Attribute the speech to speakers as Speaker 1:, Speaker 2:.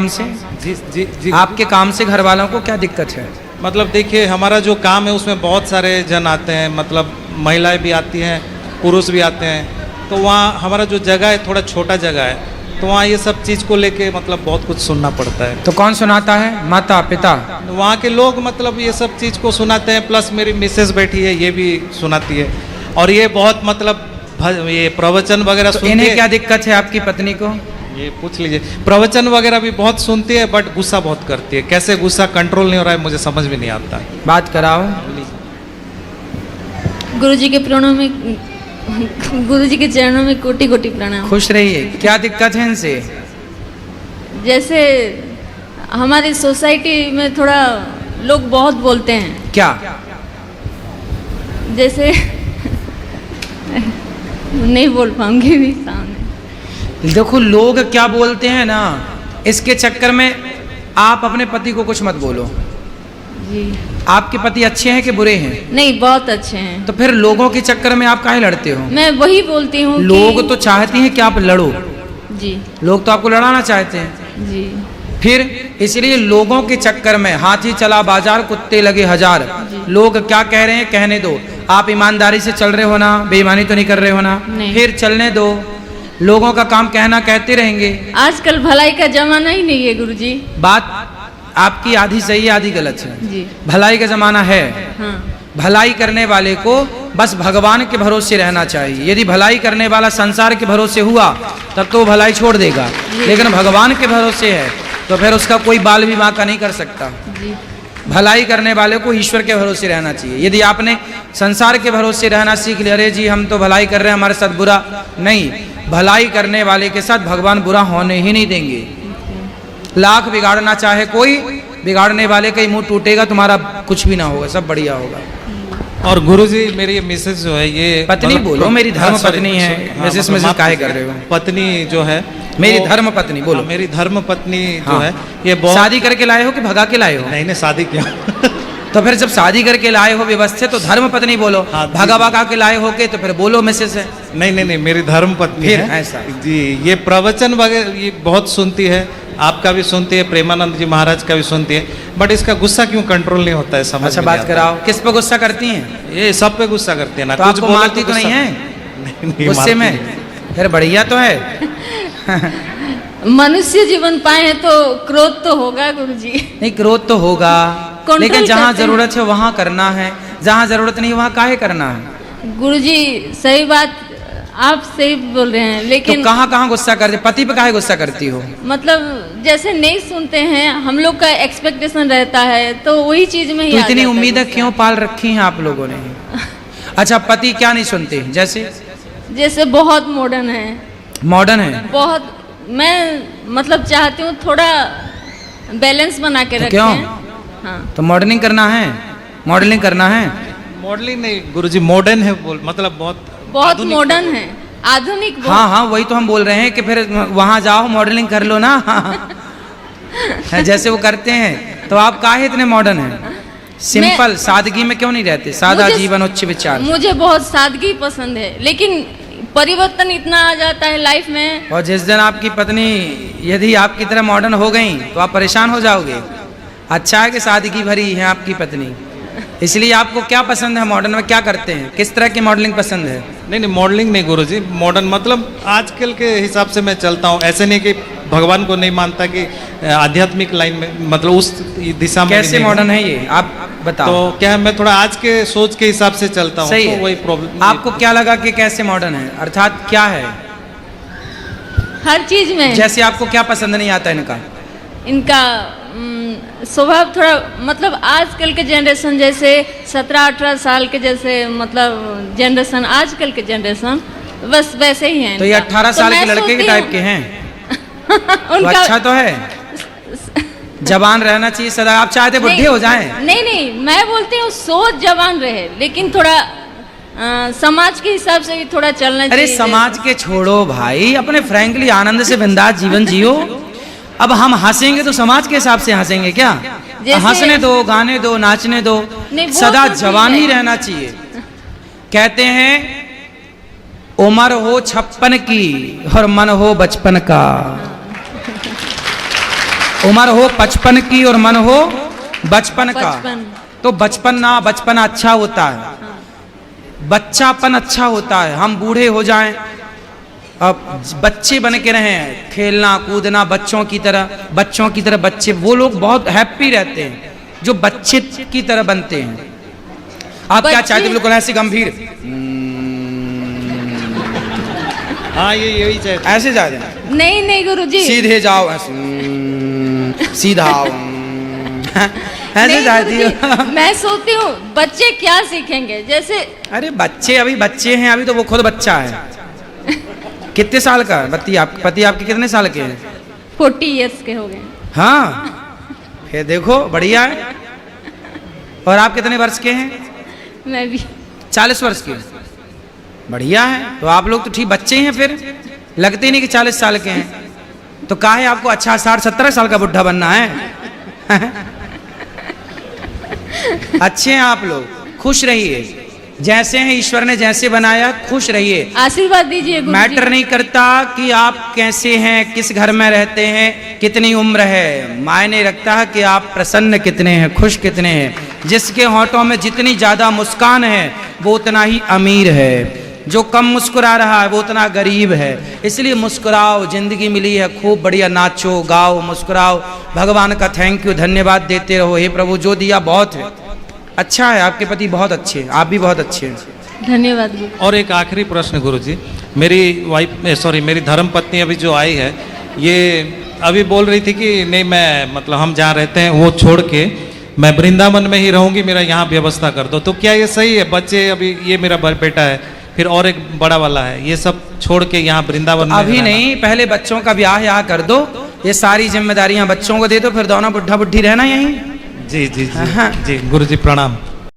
Speaker 1: काम से?
Speaker 2: जी जी जी।
Speaker 1: आपके काम से घर वालों को क्या दिक्कत है?
Speaker 2: मतलब देखिए, हमारा जो काम है उसमें बहुत सारे जन आते हैं, मतलब महिलाएं भी आती हैं, पुरुष भी आते हैं। तो वहाँ हमारा जो जगह है थोड़ा छोटा जगह है, तो वहाँ ये सब चीज़ को लेके मतलब बहुत कुछ सुनना पड़ता है।
Speaker 1: तो कौन सुनाता है? माता पिता?
Speaker 2: वहाँ के लोग मतलब ये सब चीज़ को सुनाते हैं, प्लस मेरी मिसेस बैठी है, ये भी सुनाती है। और ये बहुत मतलब ये प्रवचन वगैरह
Speaker 1: तो
Speaker 2: सुनती
Speaker 1: इन्हें
Speaker 2: है।
Speaker 1: क्या दिक्कत है आपकी पत्नी को?
Speaker 2: ये पूछ लीजिए। प्रवचन वगैरह भी बहुत सुनती है, बट गुस्सा बहुत करती है। कैसे गुस्सा कंट्रोल नहीं हो रहा है मुझे समझ में नहीं आता।
Speaker 1: बात कराओ।
Speaker 3: गुरुजी के प्रणों में, गुरुजी के चरणों में कोटि कोटि प्रणाम।
Speaker 1: खुश रहिए। क्या दिक्कत है इनसे?
Speaker 3: जैसे हमारी सोसाइटी में थोड़ा लोग बहुत बोलते हैं।
Speaker 1: क्या?
Speaker 3: जैसे नहीं बोल पाऊंगी भी सामने।
Speaker 1: देखो लोग क्या बोलते हैं ना, इसके चक्कर में आप अपने पति को कुछ मत बोलो।
Speaker 3: जी
Speaker 1: आपके पति अच्छे हैं कि बुरे हैं?
Speaker 3: नहीं, बहुत अच्छे हैं।
Speaker 1: तो फिर लोगों के चक्कर में आप काहे लड़ते हो?
Speaker 3: मैं वही बोलती हूँ
Speaker 1: लोग तो चाहते हैं कि आप लड़ो।
Speaker 3: जी
Speaker 1: लोग तो आपको लड़ाना चाहते हैं।
Speaker 3: जी
Speaker 1: फिर इसलिए लोगों के चक्कर में हाथी चला बाजार, कुत्ते लगे हजार। लोग क्या कह रहे हैं कहने दो। आप ईमानदारी से चल रहे हो ना, बेईमानी तो नहीं कर रहे हो ना?
Speaker 3: नहीं।
Speaker 1: फिर चलने दो। लोगों का काम कहना कहते रहेंगे।
Speaker 3: आजकल भलाई का जमाना ही नहीं है गुरुजी।
Speaker 1: बात आपकी आधी सही है आधी गलत है।
Speaker 3: जी
Speaker 1: भलाई का जमाना है।
Speaker 3: हाँ
Speaker 1: भलाई करने वाले को बस भगवान के भरोसे रहना चाहिए। यदि भलाई करने वाला संसार के भरोसे हुआ तब तो वो भलाई छोड़ देगा, लेकिन भगवान के भरोसे है तो फिर उसका कोई बाल भी बांका नहीं कर सकता।
Speaker 3: जी
Speaker 1: भलाई करने वाले को ईश्वर के भरोसे रहना चाहिए। यदि आपने संसार के भरोसे रहना सीख लिया, अरे जी हम तो भलाई कर रहे हैं हमारे साथ बुरा नहीं, भलाई करने वाले के साथ भगवान बुरा होने ही नहीं देंगे। लाख बिगाड़ना चाहे कोई, बिगाड़ने वाले का ही मुंह टूटेगा, तुम्हारा कुछ भी ना होगा, सब बढ़िया होगा।
Speaker 2: और गुरुजी मेरी मिसेस जो है ये
Speaker 1: पत्नी
Speaker 2: मतलब-
Speaker 1: बोलो, मेरी धर्म
Speaker 2: हाँ, sorry,
Speaker 1: पत्नी है।
Speaker 2: sorry, हाँ,
Speaker 1: मिसेस
Speaker 2: मतलब
Speaker 1: मिसेस
Speaker 2: माफ
Speaker 1: काहे
Speaker 2: कीजिए।
Speaker 1: कर रहे हो?
Speaker 2: पत्नी जो है
Speaker 1: मेरी
Speaker 2: वो-
Speaker 1: धर्म पत्नी बोलो।
Speaker 2: हाँ, मेरी धर्म पत्नी जो
Speaker 1: हाँ।
Speaker 2: है ये बहुत
Speaker 1: शादी करके लाए हो कि भगा के लाए हो?
Speaker 2: नहीं नहीं शादी किया।
Speaker 1: तो फिर जब शादी करके लाए हो व्यवस्थित तो धर्म पत्नी बोलो।
Speaker 2: हाँ, जी,
Speaker 1: भगा
Speaker 2: जी।
Speaker 1: भगा के लाए हो के तो फिर बोलो मिसेस है।
Speaker 2: नहीं नहीं नहीं मेरी धर्म पत्नी
Speaker 1: फिर
Speaker 2: है
Speaker 1: ऐसा।
Speaker 2: जी। ये प्रवचन वगैरह ये बहुत सुनती है, आपका भी सुनती है, प्रेमानंद जी महाराज का भी सुनती है, बट इसका गुस्सा क्यों कंट्रोल नहीं होता है समझ
Speaker 1: अच्छा
Speaker 2: में
Speaker 1: बात
Speaker 2: नहीं आता।
Speaker 1: कराओ, किस पे गुस्सा करती हैं?
Speaker 2: ये सब पे गुस्सा करती है ना।
Speaker 1: तो
Speaker 2: कुछ
Speaker 1: आपको
Speaker 2: बोलो
Speaker 1: मारती तो नहीं
Speaker 2: गुस्सा-
Speaker 1: है
Speaker 2: नहीं,
Speaker 1: गुस्से
Speaker 2: मारती
Speaker 1: में?
Speaker 2: नहीं।
Speaker 1: फिर बढ़िया तो है।
Speaker 3: मनुष्य जीवन पाए हैं तो क्रोध तो होगा गुरुजी।
Speaker 1: नहीं क्रोध तो होगा,
Speaker 3: Control
Speaker 1: लेकिन जहाँ
Speaker 3: करते हैं।
Speaker 1: जरूरत है वहाँ करना है, जहाँ जरूरत नहीं वहाँ काहे करना है?
Speaker 3: गुरुजी सही बात, आप सही बोल रहे हैं,
Speaker 1: तो
Speaker 3: लेकिन
Speaker 1: कहाँ कहाँ गुस्सा करते? पति पे काहे गुस्सा करती हो?
Speaker 3: मतलब जैसे नहीं सुनते हैं, हम लोग का एक्सपेक्टेशन रहता है तो वही चीज में ही
Speaker 1: तो
Speaker 3: आ
Speaker 1: इतनी
Speaker 3: जाता है
Speaker 1: उम्मीदें
Speaker 3: गुस्सा।
Speaker 1: क्यों पाल रखी हैं आप लोगों ने? अच्छा पति क्या नहीं सुनते? जैसे
Speaker 3: जैसे बहुत मॉडर्न है,
Speaker 1: मॉडर्न है
Speaker 3: बहुत, मैं मतलब चाहती हूँ थोड़ा बैलेंस बना के
Speaker 1: तो
Speaker 3: रखें।
Speaker 1: क्यों?
Speaker 3: हाँ
Speaker 1: तो मॉडर्निंग करना है, मॉडलिंग करना है।
Speaker 2: मॉडलिंग नहीं गुरुजी, मॉडर्न है बोल मतलब बहुत
Speaker 3: बहुत
Speaker 2: आधुनिक
Speaker 3: मॉडर्न है, आधुनिक बहुत।
Speaker 1: हाँ हाँ वही तो हम बोल रहे हैं कि फिर वहाँ जाओ मॉडलिंग कर लो ना। जैसे वो करते हैं। तो आप काहे इतने मॉडर्न हैं? सिंपल सादगी में क्यों नहीं रहते? सादा
Speaker 3: मुझे-
Speaker 1: जीवन उच्च विचार।
Speaker 3: मुझे बहुत सादगी पसंद है, लेकिन परिवर्तन इतना आ जाता है लाइफ में।
Speaker 1: और जिस दिन आपकी पत्नी यदि आपकी तरह मॉडर्न हो गई तो आप परेशान हो जाओगे। अच्छा है कि सादगी भरी है आपकी पत्नी। इसलिए आपको क्या पसंद है? मॉडर्न में क्या करते हैं? किस तरह की मॉडलिंग पसंद है?
Speaker 2: नहीं नहीं मॉडलिंग नहीं गुरुजी, मॉडर्न मतलब आजकल के हिसाब से मैं चलता हूँ। ऐसे नहीं कि भगवान को नहीं मानता कि आध्यात्मिक लाइन में मतलब उस दिशा में
Speaker 1: कैसे
Speaker 2: नहीं
Speaker 1: मॉडर्न है ये आप बताओ।
Speaker 2: तो क्या है, मैं थोड़ा आज के सोच के हिसाब से चलता हूँ।
Speaker 1: सही
Speaker 2: तो
Speaker 1: है।
Speaker 2: वही प्रॉब्लम
Speaker 1: आपको क्या लगा कि कैसे मॉडर्न है? अर्थात क्या है?
Speaker 3: हर चीज में
Speaker 1: जैसे आपको क्या पसंद नहीं आता इनका?
Speaker 3: इनका स्वभाव थोड़ा मतलब आजकल के जनरेशन जैसे 17-18 साल के जैसे मतलब जनरेशन, आजकल के जनरेशन बस वैसे ही हैं।
Speaker 1: तो ये 18 साल के लड़के के टाइप के हैं। तो
Speaker 3: उनका
Speaker 1: अच्छा तो है, जवान रहना चाहिए सदा। आप चाहते बुढ़े हो जाएं?
Speaker 3: नहीं नहीं, मैं बोलती हूँ सोच जवान रहे, लेकिन थोड़ा समाज के हिसाब से भी थोड़ा चलना
Speaker 1: अरे
Speaker 3: चाहिए।
Speaker 1: समाज के छोड़ो भाई, अपने फ्रैंकली आनंद से बिंदास जीवन जियो। अब हम हंसेंगे तो समाज के हिसाब से हंसेंगे क्या?
Speaker 3: जैसे-
Speaker 1: हंसने दो, गाने दो, नाचने दो,
Speaker 3: नहीं, वो
Speaker 1: सदा
Speaker 3: तो ठीक
Speaker 1: जवान ही
Speaker 3: है।
Speaker 1: रहना चाहिए। कहते हैं उम्र हो 56 की और मन हो बचपन का। उम्र हो 55 की और मन हो बचपन का,
Speaker 3: बचपन।
Speaker 1: तो बचपन अच्छा होता है, बच्चापन अच्छा होता है। हम बूढ़े हो जाएं, अब बच्चे बन के रहें, खेलना कूदना बच्चों की तरह बच्चे, वो लोग बहुत हैप्पी रहते हैं जो बच्चे की तरह बनते हैं। आप क्या
Speaker 3: बच्चे-
Speaker 1: चाहते हैं? बिल्कुल ऐसे गंभीर
Speaker 2: हाँ ये यही चाहते हैं।
Speaker 1: ऐसे चाहते हैं?
Speaker 3: नहीं नहीं गुरुजी,
Speaker 1: सीधे जाओ ऐसे, सीधा आओ, ऐसे
Speaker 3: नहीं
Speaker 1: चाहती हो?
Speaker 3: गुरुजी, मैं सोचती हूँ बच्चे क्या सीखेंगे, जैसे
Speaker 1: अरे बच्चे अभी बच्चे हैं, अभी तो वो खुद बच्चा है। कितने साल का है पति आपके कितने साल के हैं?
Speaker 3: 40 इयर्स के हो गए।
Speaker 1: हाँ, फिर देखो बढ़िया है। और आप कितने वर्ष के हैं?
Speaker 3: मैं भी
Speaker 1: 40 वर्ष के। बढ़िया है, तो आप लोग तो ठीक बच्चे हैं, फिर लगते ही नहीं कि 40 साल के हैं। तो काहे आपको अच्छा 60-70 साल का बुढ़ा बनना है? अच्छे हैं आप लोग, खुश रहिए, जैसे हैं ईश्वर ने जैसे बनाया, खुश रहिए।
Speaker 3: आशीर्वाद दीजिए गुरुजी।
Speaker 1: मैटर नहीं करता कि आप कैसे हैं, किस घर में रहते हैं, कितनी उम्र है, मायने रखता है कि आप प्रसन्न कितने हैं, खुश कितने हैं। जिसके होठों में जितनी ज्यादा मुस्कान है वो उतना ही अमीर है, जो कम मुस्कुरा रहा है वो उतना गरीब है। इसलिए मुस्कुराओ, जिंदगी मिली है, खूब बढ़िया नाचो गाओ मुस्कुराओ, भगवान का थैंक यू धन्यवाद देते रहो। हे प्रभु जो दिया बहुत है, अच्छा है, आपके पति बहुत अच्छे हैं, आप भी बहुत अच्छे हैं।
Speaker 3: धन्यवाद गुरु।
Speaker 2: और एक आखिरी प्रश्न गुरुजी, मेरी धर्म पत्नी अभी जो आई है, ये अभी बोल रही थी कि नहीं मैं मतलब हम जहाँ रहते हैं वो छोड़ के मैं वृंदावन में ही रहूंगी, मेरा यहाँ व्यवस्था कर दो। तो क्या ये सही है? बच्चे अभी ये मेरा बेटा है, फिर और एक बड़ा वाला है, ये सब छोड़ के यहाँ वृंदावन में
Speaker 1: अभी
Speaker 2: रहना?
Speaker 1: नहीं, पहले बच्चों का ब्याह यहाँ कर दो, ये सारी जिम्मेदारियां बच्चों को दे दो, फिर दोनों बुढ़ा बुढ़ी रहना यहीं।
Speaker 2: जी जी जी
Speaker 1: हाँ।
Speaker 2: जी गुरुजी प्रणाम।